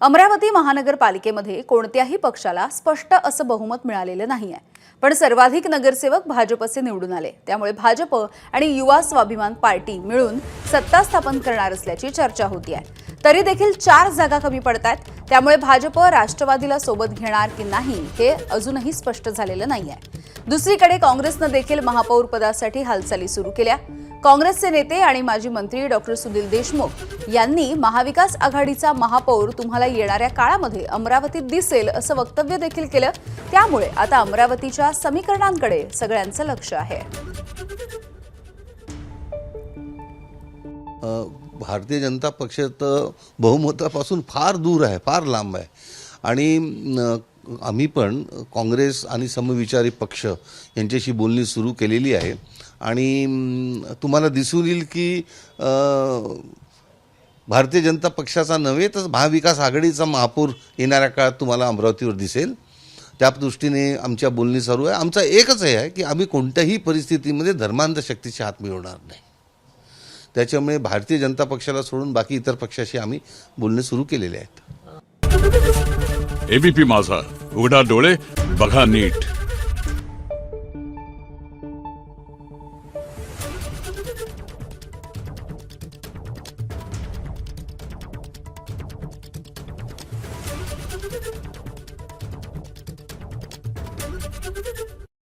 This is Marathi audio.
अमरावती महानगरपालिकेमध्ये कोणत्याही पक्षाला स्पष्ट असं बहुमत मिळालेलं नाहीये, पण सर्वाधिक नगरसेवक भाजपचे निवडून आले। त्यामुळे भाजप आणि युवा स्वाभिमान पार्टी मिळून सत्ता स्थापन करणार असल्याची चर्चा होती आहे। तरी देखील 4 जागा कमी पडतात, त्यामुळे भाजप राष्ट्रवादीला सोबत घेणार की नाही हे अजूनही स्पष्ट झालेलं नाहीये। दुसरीकडे काँग्रेसने देखील महापौर पदासाठी हालचाली सुरू केल्या। काँग्रेसचे नेते आणि माजी मंत्री डॉक्टर सुनील देशमुख यांनी महाविकास आघाडीचा महापौर तुम्हाला येणाऱ्या काळामध्ये अमरावतीत दिसेल असं वक्तव्य देखील केलं। त्यामुळे आता अमरावतीच्या समीकरणांकडे सगळ्यांचं लक्ष आहे। भारतीय जनता पक्ष तर बहुमतापासून फार दूर आहे, फार लांब आहे आणि आम्ही पण काँग्रेस आणि समविचारी पक्ष यांच्याशी बोलणी सुरू केलेली आहे आणि तुम्हाला दिसून येईल की भारतीय जनता पक्षाचा नव्हे तर महाविकास आघाडीचा महापौर येणाऱ्या काळात तुम्हाला अमरावतीवर दिसेल। त्या दृष्टीने आमच्या बोलणी सुरू आहे। आमचा एकच आहे की आम्ही कोणत्याही परिस्थितीमध्ये धर्मांध शक्तीचे हात मिळवणार नाही। त्याच्यामुळे भारतीय जनता पक्षाला सोडून बाकी इतर पक्षाशी आम्ही बोलणे सुरू केलेले आहेत। एबीपी माझा, उघडा डोळे बघा नीट।